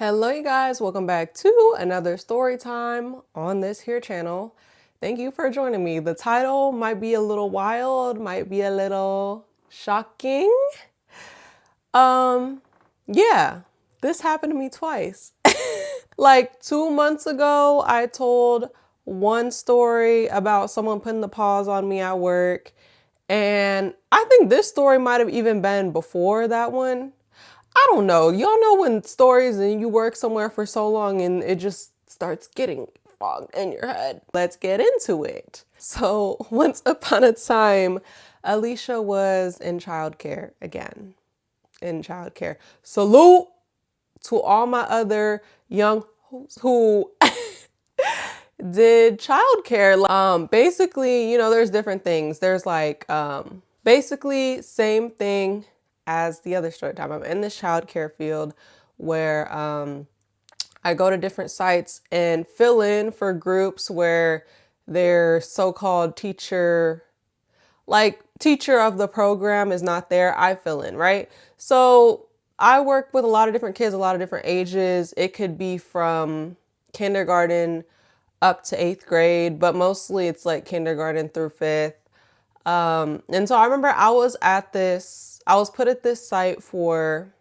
Hello you guys, welcome back to another story time on this here channel. Thank you for joining me. The title might be a little wild, might be a little shocking. Yeah, this happened to me twice. Like 2 months ago, I told one story about someone putting the pause on me at work. And I think this story might have even been before that one. I don't know. Y'all know when stories and you work somewhere for so long and it just starts getting fogged in your head. Let's get into it. So once upon a time, Alicia was in childcare again. In childcare. Salute to all my other young who did childcare. Basically, there's different things. There's like basically same thing as the other story time. I'm in this childcare field where I go to different sites and fill in for groups where their so-called teacher of the program is not there. I fill in, right? So I work with a lot of different kids, a lot of different ages. It could be from kindergarten up to 8th grade, but mostly it's like kindergarten through 5th. And so I remember I was put at this site for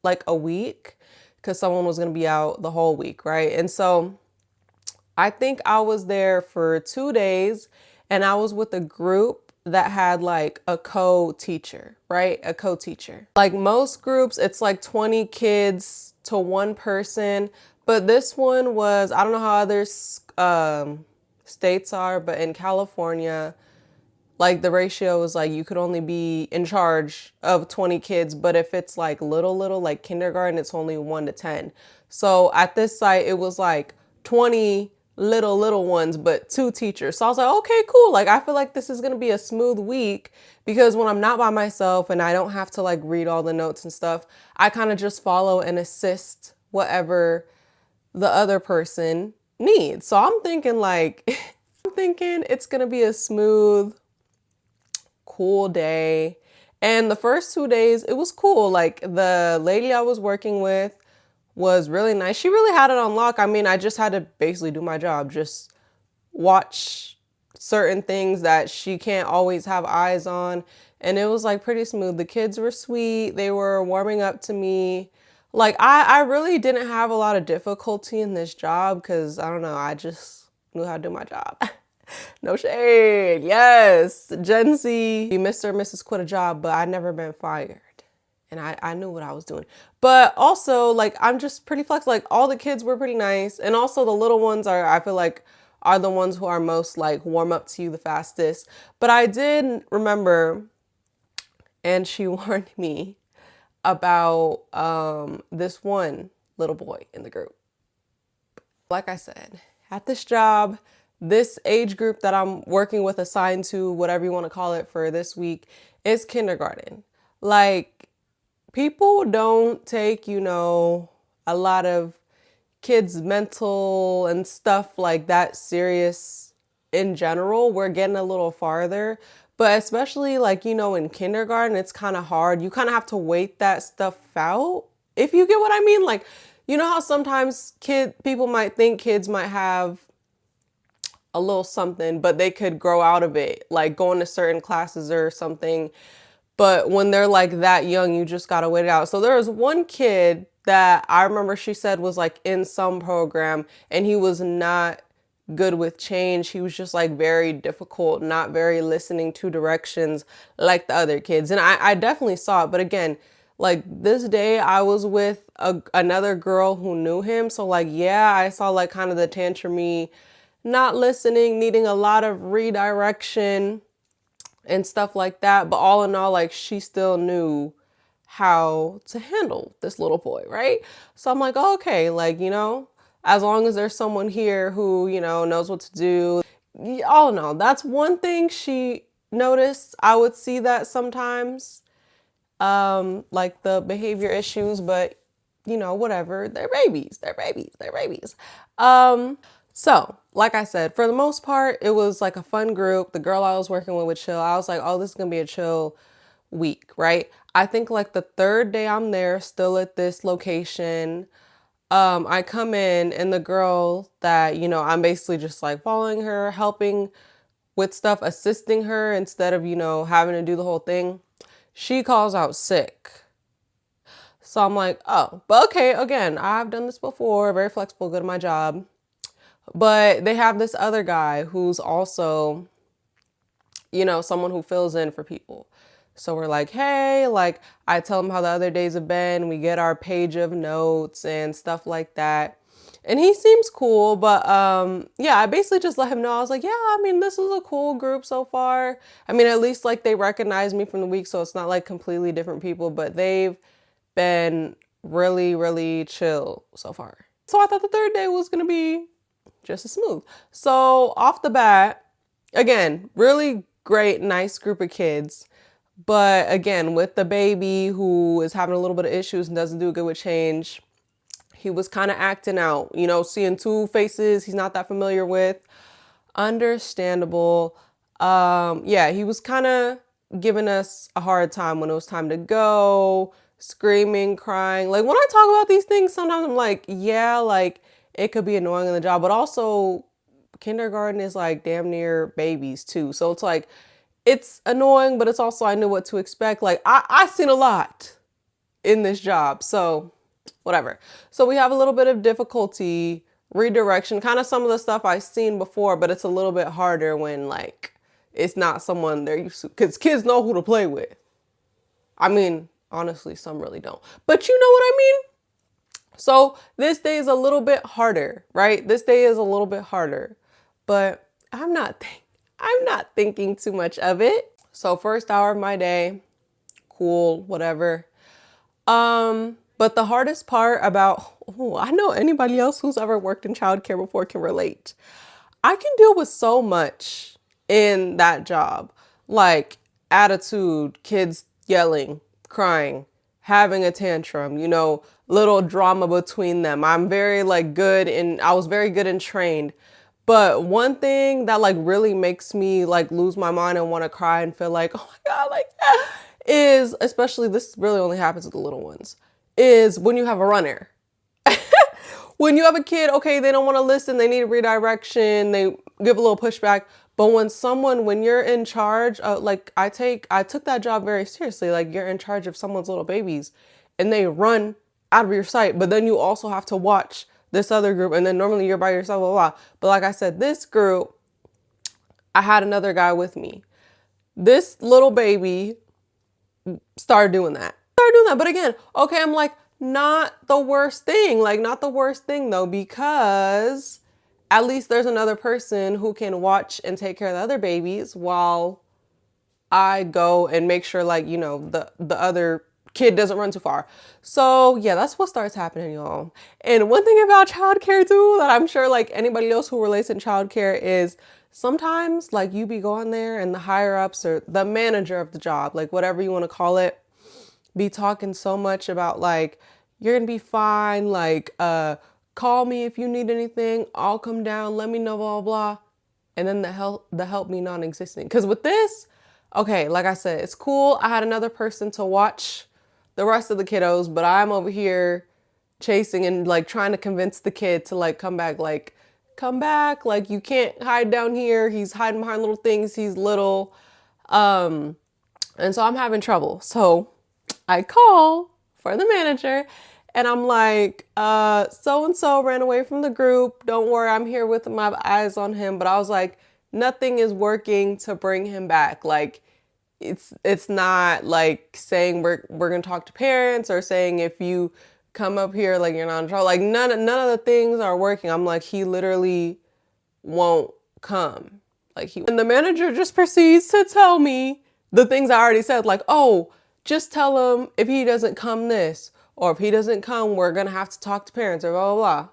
like a week because someone was going to be out the whole week, right? And so I think I was there for 2 days and I was with a group that had like a co-teacher, right? A co-teacher. Like most groups, it's like 20 kids to one person. But this one was, I don't know how other states are, but in California, like the ratio is like you could only be in charge of 20 kids, but if it's like little, like kindergarten, it's only 1 to 10. So at this site, it was like 20 little ones, but 2 teachers. So I was like, okay, cool. Like, I feel like this is going to be a smooth week because when I'm not by myself and I don't have to like read all the notes and stuff, I kind of just follow and assist whatever the other person needs. So I'm thinking it's going to be a smooth, cool day. And the first 2 days, it was cool. Like the lady I was working with was really nice. She really had it on lock. I mean, I just had to basically do my job, just watch certain things that she can't always have eyes on. And it was like pretty smooth. The kids were sweet. They were warming up to me. Like I really didn't have a lot of difficulty in this job because I don't know, I just knew how to do my job. No shade. Yes. Gen Z, Mr. and Mrs. quit a job, but I never been fired. And I knew what I was doing. But also, like, I'm just pretty flexible. Like, all the kids were pretty nice. And also the little ones I feel like, are the ones who are most, like, warm up to you the fastest. But I did remember, and she warned me about this one little boy in the group. Like I said, at this job, this age group that I'm working with, assigned to, whatever you want to call it for this week, is kindergarten. Like, people don't take, a lot of kids' mental and stuff like that serious in general. We're getting a little farther, but especially like, in kindergarten, it's kind of hard. You kind of have to wait that stuff out, if you get what I mean. Like, you know how sometimes people might think kids might have a little something, but they could grow out of it, like going to certain classes or something. But when they're like that young, you just gotta wait it out. So there was one kid that I remember she said was like in some program and he was not good with change. He was just like very difficult, not very listening to directions like the other kids. And I definitely saw it. But again, like this day I was with another girl who knew him. So like, yeah, I saw like kind of the tantrumy, not listening, needing a lot of redirection and stuff like that. But all in all, like she still knew how to handle this little boy, right? So I'm like, oh, okay, like, as long as there's someone here who, knows what to do. All in all, that's one thing she noticed. I would see that sometimes, like the behavior issues, but whatever, they're babies. So, like I said, for the most part, it was like a fun group. The girl I was working with would chill. I was like, oh, this is going to be a chill week, right? I think like the third day I'm there, still at this location, I come in and the girl that, I'm basically just like following her, helping with stuff, assisting her instead of, having to do the whole thing. She calls out sick. So I'm like, oh, but okay, again, I've done this before, very flexible, good at my job. But they have this other guy who's also, someone who fills in for people. So we're like, hey, like I tell him how the other days have been. We get our page of notes and stuff like that. And he seems cool, but yeah, I basically just let him know. I was like, yeah, I mean, this is a cool group so far. I mean, at least like they recognize me from the week, so it's not like completely different people, but they've been really, really chill so far. So I thought the third day was gonna be just as smooth. So off the bat, again, really great, nice group of kids. But again, with the baby who is having a little bit of issues and doesn't do good with change, he was kind of acting out, seeing two faces he's not that familiar with. Understandable. Yeah, he was kind of giving us a hard time when it was time to go, screaming, crying. Like when I talk about these things, sometimes I'm like, yeah, like it could be annoying in the job, but also kindergarten is like damn near babies too. So it's like, it's annoying, but it's also, I knew what to expect. Like I seen a lot in this job, so whatever. So we have a little bit of difficulty, redirection, kind of some of the stuff I've seen before, but it's a little bit harder when like it's not someone they're used to, because kids know who to play with. I mean, honestly, some really don't, but you know what I mean? So this day is a little bit harder, right? This day is a little bit harder, but I'm not thinking too much of it. So first hour of my day, cool, whatever. But the hardest part about, I know anybody else who's ever worked in childcare before can relate. I can deal with so much in that job, like attitude, kids yelling, crying, having a tantrum, little drama between them. I'm very I was very good and trained. But one thing that like really makes me like lose my mind and want to cry and feel like, oh my God, like is, especially this really only happens with the little ones, is when you have a runner. When you have a kid, okay, they don't want to listen, they need redirection, they give a little pushback. But when you're in charge, like I took that job very seriously. Like you're in charge of someone's little babies and they run out of your sight, but then you also have to watch this other group, and then normally you're by yourself, blah, blah, blah. But like I said, this group, I had another guy with me. This little baby started doing that. But again, okay, I'm like, not the worst thing though, because at least there's another person who can watch and take care of the other babies while I go and make sure the other kid doesn't run too far. So yeah, that's what starts happening, y'all. And one thing about childcare too, that I'm sure like anybody else who relates in childcare, is sometimes like you be going there and the higher ups or the manager of the job, like whatever you want to call it, be talking so much about like, you're gonna be fine, like call me if you need anything, I'll come down, let me know, blah, blah. And then the help me non-existent. Because with this, okay, like I said, it's cool. I had another person to watch the rest of the kiddos, but I'm over here chasing and like trying to convince the kid to like come back, like you can't hide down here. He's hiding behind little things. He's little. And so I'm having trouble. So I call for the manager and I'm like, so-and-so ran away from the group. Don't worry, I'm here with my eyes on him. But I was like, nothing is working to bring him back. Like, it's not like saying we're going to talk to parents or saying if you come up here, like you're not in trouble. Like none of the things are working. I'm like, he literally won't come. And the manager just proceeds to tell me the things I already said, like, oh, just tell him if he doesn't come this, or if he doesn't come, we're going to have to talk to parents, or blah, blah,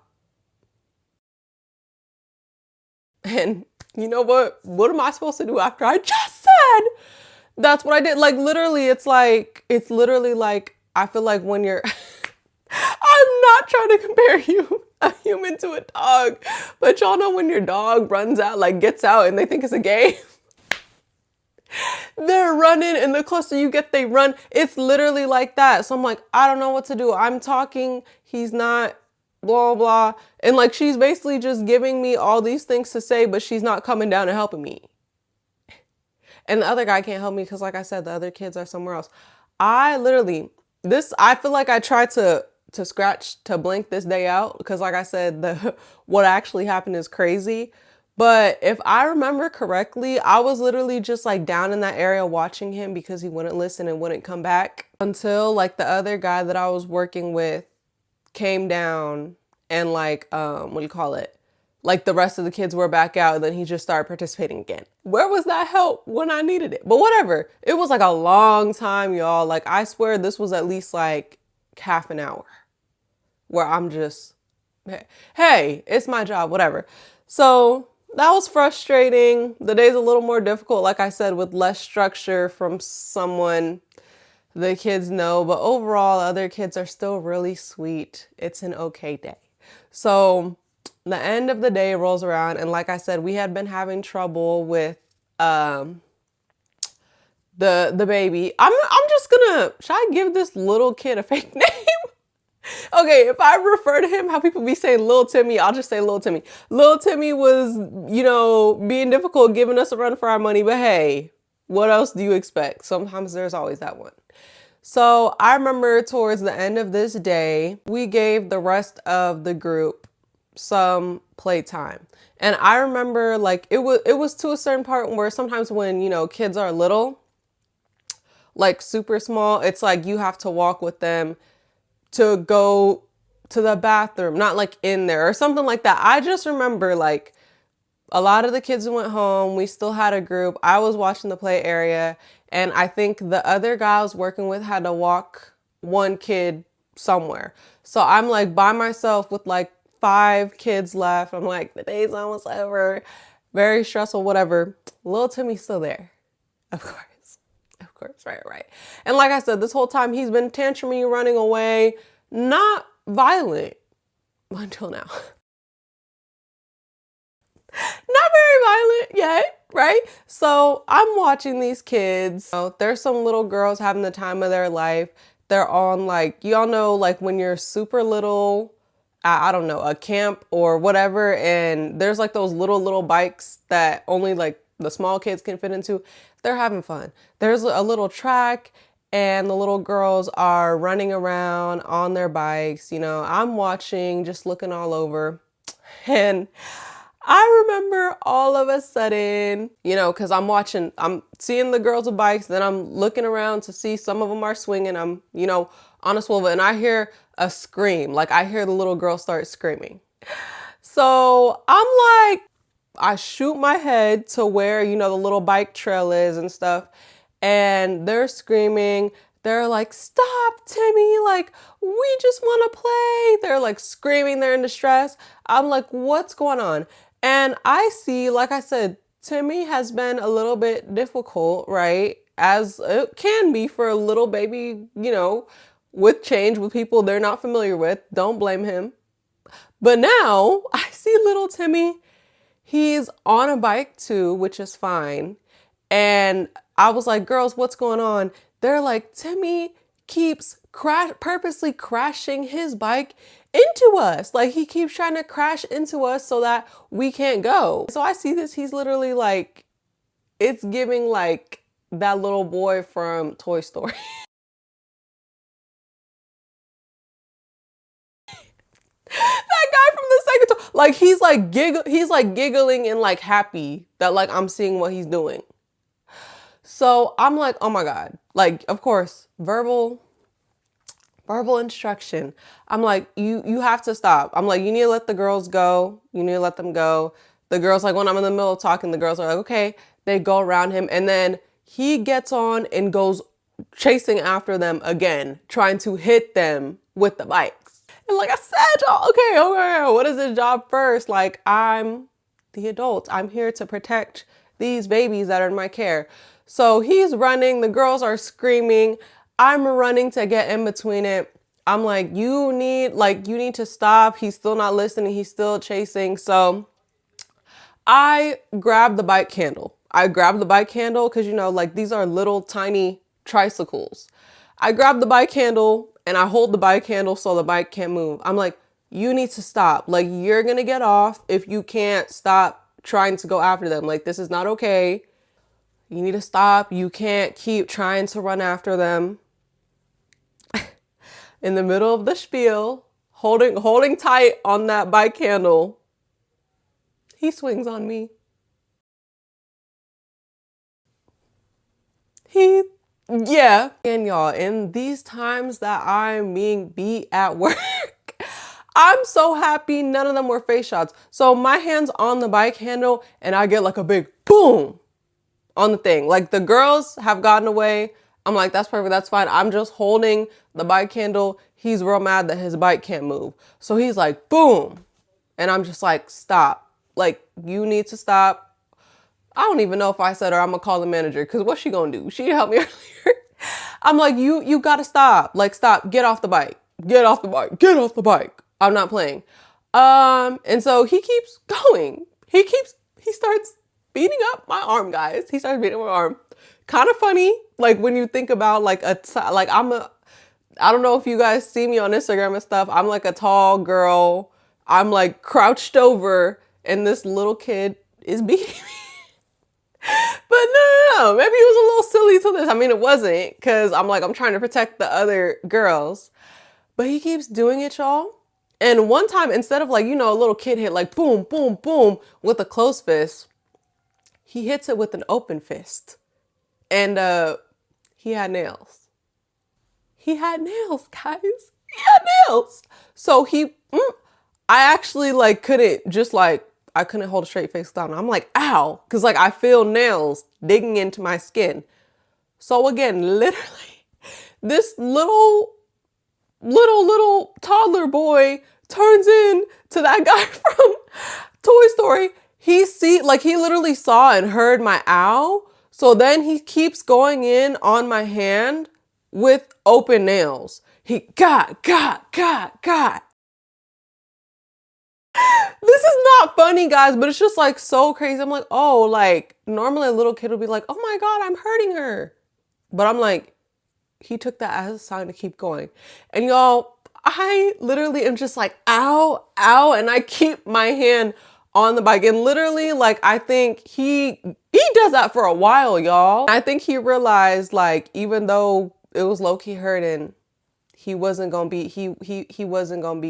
blah. And you know what? What am I supposed to do after I just said? That's what I did. Like, literally, it's literally like, I feel like when you're, I'm not trying to compare a human to a dog, but y'all know when your dog runs out, like gets out and they think it's a game. They're running, and the closer you get, they run. It's literally like that. So I'm like, I don't know what to do. I'm talking, he's not, blah, blah. And like, she's basically just giving me all these things to say, but she's not coming down and helping me. And the other guy can't help me because, like I said, the other kids are somewhere else. I feel like I tried to blink this day out because, like I said, what actually happened is crazy. But if I remember correctly, I was literally just like down in that area watching him because he wouldn't listen and wouldn't come back until like the other guy that I was working with came down and like, what do you call it? Like the rest of the kids were back out, and then he just started participating again. Where was that help when I needed it? But whatever. It was like a long time, y'all. Like I swear this was at least like half an hour where I'm just, hey, it's my job, whatever. So that was frustrating. The day's a little more difficult, like I said, with less structure from someone the kids know. But overall, other kids are still really sweet. It's an okay day. So the end of the day rolls around, and like I said, we had been having trouble with the baby. I'm just gonna, should I give this little kid a fake name? Okay, if I refer to him how people be saying Little Timmy, I'll just say Little Timmy. Little Timmy was, being difficult, giving us a run for our money, but hey, what else do you expect? Sometimes there's always that one. So I remember towards the end of this day, we gave the rest of the group some playtime. And I remember like it was to a certain part where sometimes when, kids are little, like super small, it's like you have to walk with them to go to the bathroom, not like in there or something like that. I just remember like a lot of the kids went home. We still had a group. I was watching the play area, and I think the other guy I was working with had to walk one kid somewhere. So I'm like by myself with like 5 kids left. I'm like, the day's almost over. Very stressful, whatever. Little Timmy's still there. Of course. Of course, right. And like I said, this whole time he's been tantruming, running away, not violent until now. Not very violent yet, right? So I'm watching these kids. There's some little girls having the time of their life. They're on like, y'all know, like when you're super little, I don't know, a camp or whatever, and there's like those little bikes that only like the small kids can fit into. They're having fun. There's a little track, and the little girls are running around on their bikes. I'm watching, just looking all over. And I remember all of a sudden, because I'm seeing the girls with bikes, then I'm looking around to see some of them are swinging. I'm, on a swivel, and I hear a scream. Like I hear the little girl start screaming. So I'm like, I shoot my head to where, the little bike trail is and stuff. And they're screaming. They're like, stop, Timmy. Like, we just want to play. They're like screaming. They're in distress. I'm like, what's going on? And I see, like I said, Timmy has been a little bit difficult, right? As it can be for a little baby, with change, with people they're not familiar with. Don't blame him. But now I see little Timmy. He's on a bike too, which is fine. And I was like, girls, what's going on? They're like, Timmy keeps purposely crashing his bike into us. Like he keeps trying to crash into us so that we can't go. So I see this, he's literally like, it's giving like that little boy from Toy Story. That guy from the second toy. Like he's like giggling and like happy that like I'm seeing what he's doing. So I'm like, oh my God. Like, of course, verbal instruction. I'm like, you have to stop. I'm like, you need to let the girls go. You need to let them go. The girls, like when I'm in the middle of talking, the girls are like, okay. They go around him, and then he gets on and goes chasing after them again, trying to hit them with the bikes. And like I said, y'all, okay, what is his job first? Like, I'm the adult. I'm here to protect these babies that are in my care. So he's running, the girls are screaming. I'm running to get in between it. I'm like, you need to stop. He's still not listening. He's still chasing. So I grabbed the bike handle. I grab the bike handle because, you know, like these are little tiny tricycles. I grab the bike handle and I hold the bike handle so the bike can't move. I'm like, you need to stop. Like, you're going to get off if you can't stop trying to go after them. Like, this is not okay. You need to stop. You can't keep trying to run after them. In the middle of the spiel, holding tight on that bike handle, he swings on me. Yeah. And y'all, in these times that I'm being beat at work, I'm so happy none of them were face shots. So my hand's on the bike handle and I get like a big boom on the thing. Like, the girls have gotten away. I'm like, that's perfect. That's fine. I'm just holding the bike handle. He's real mad that his bike can't move. So he's like, boom. And I'm just like, stop. Like, you need to stop. I don't even know if I said, or I'm gonna call the manager, because what's she gonna do? She helped me earlier. I'm like, you gotta stop. Like, stop. Get off the bike. Get off the bike. Get off the bike. I'm not playing. And so he keeps going. He starts beating up my arm, guys. He starts beating up my arm. Kind of funny. Like, when you think about like I don't know if you guys see me on Instagram and stuff. I'm like a tall girl. I'm like crouched over and this little kid is beating me. But no. Maybe it was a little silly to this. I mean, it wasn't, because I'm trying to protect the other girls. But he keeps doing it, y'all. And one time, instead of like, you know, a little kid hit like boom, boom, boom with a closed fist, he hits it with an open fist. And he had nails. He had nails, guys. He had nails. So I actually like I couldn't hold a straight face down. I'm like, ow. Because like I feel nails digging into my skin. So again, literally, this little toddler boy turns in to that guy from Toy Story. He literally saw and heard my ow. So then he keeps going in on my hand with open nails. He got. This is not funny, guys, but it's just like so crazy. I'm like, oh, like normally a little kid would be like, oh my God, I'm hurting her. But I'm like, he took that as a sign to keep going. And y'all, I literally am just like, ow, ow. And I keep my hand on the bike. And literally, like, I think he does that for a while, y'all. I think he realized, like, even though it was low-key hurting, he wasn't gonna be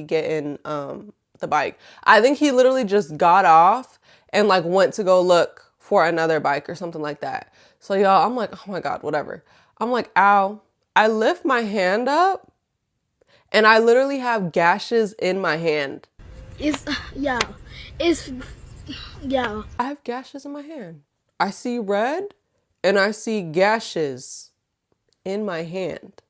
getting the bike. I think he literally just got off and like went to go look for another bike or something like that. So y'all, I'm like, oh my God, whatever. I'm like, ow. I lift my hand up and I literally have gashes in my hand. Yeah. I have gashes in my hand. I see red and I see gashes in my hand.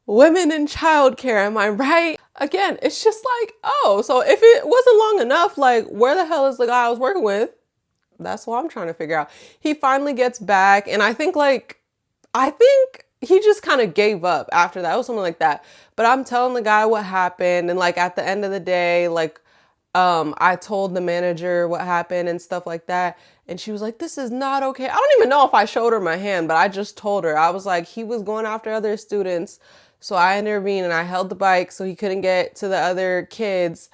Women in childcare, am I right? Again, it's just like, oh, so if it wasn't long enough, like, where the hell is the guy I was working with? That's what I'm trying to figure out. He finally gets back, and I think he just kind of gave up after that. It was something like that. But I'm telling the guy what happened, and like at the end of the day, like, I told the manager what happened and stuff like that. And she was like, this is not okay. I don't even know if I showed her my hand, but I just told her. I was like, he was going after other students. So I intervened and I held the bike so he couldn't get to the other kids.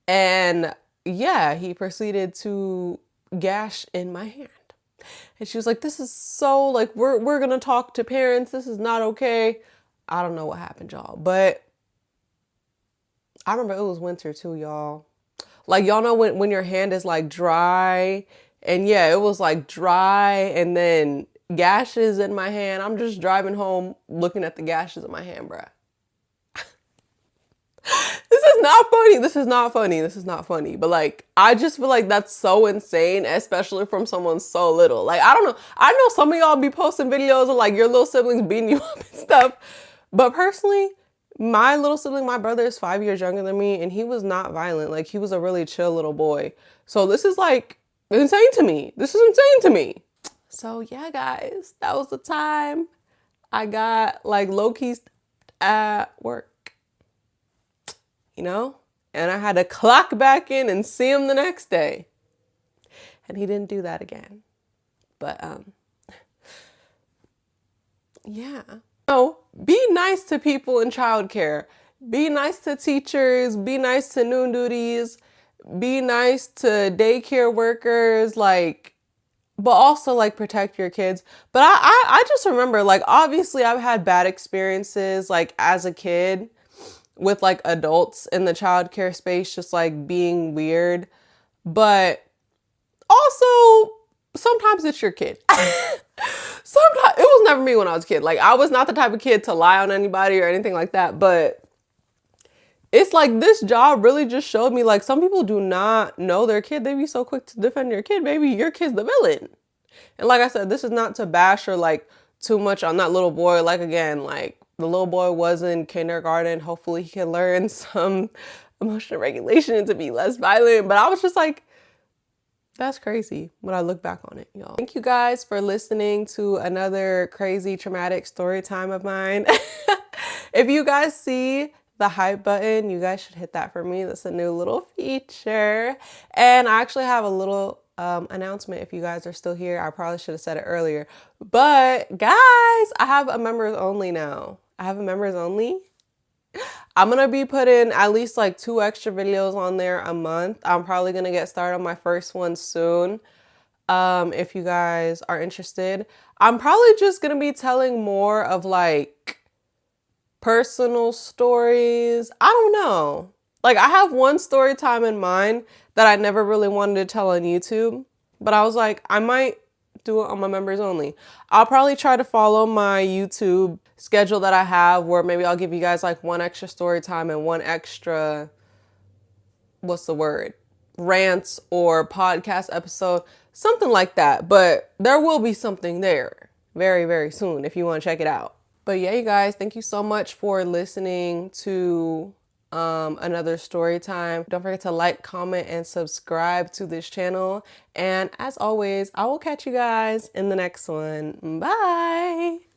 And yeah, he proceeded to gash in my hand. And she was like, this is so, like, we're going to talk to parents. This is not okay. I don't know what happened, y'all. But I remember it was winter too, y'all. Like, y'all know when your hand is like dry, and yeah, it was like dry and then gashes in my hand. I'm just driving home looking at the gashes in my hand, bruh. This is not funny. This is not funny. This is not funny. But like, I just feel like that's so insane, especially from someone so little. Like, I don't know. I know some of y'all be posting videos of like your little siblings beating you up and stuff. But personally, my little sibling, my brother is 5 years younger than me, and he was not violent. Like, he was a really chill little boy. So this is like insane to me. This is insane to me. So yeah, guys, that was the time I got like low-key at work. You know, and I had to clock back in and see him the next day. And he didn't do that again. But yeah. So be nice to people in childcare. Be nice to teachers. Be nice to noon duties. Be nice to daycare workers. Like, but also like protect your kids. But I just remember, like, obviously I've had bad experiences like as a kid with like adults in the childcare space just like being weird. But also sometimes it's your kid. Sometimes it was never me when I was a kid. Like, I was not the type of kid to lie on anybody or anything like that. But it's like this job really just showed me, like, some people do not know their kid. They be so quick to defend your kid. Maybe your kid's the villain. And like I said, this is not to bash or like too much on that little boy. Like, again, like the little boy was in kindergarten. Hopefully he can learn some emotional regulation and to be less violent. But I was just like, that's crazy when I look back on it, y'all. Thank you guys for listening to another crazy traumatic story time of mine. If you guys see the hype button, you guys should hit that for me. That's a new little feature. And I actually have a little announcement if you guys are still here. I probably should have said it earlier. But guys, I have a members only now. I have a members only. I'm going to be putting at least like 2 extra videos on there a month. I'm probably going to get started on my first one soon. If you guys are interested, I'm probably just going to be telling more of like personal stories. I don't know. Like, I have one story time in mind that I never really wanted to tell on YouTube, but I was like, I might do it on my members only. I'll probably try to follow my YouTube schedule that I have, where maybe I'll give you guys like 1 extra story time and 1 extra, what's the word? Rants or podcast episode, something like that. But there will be something there very, very soon if you want to check it out. But yeah, you guys, thank you so much for listening to another story time. Don't forget to like, comment, and subscribe to this channel. And as always, I will catch you guys in the next one. Bye.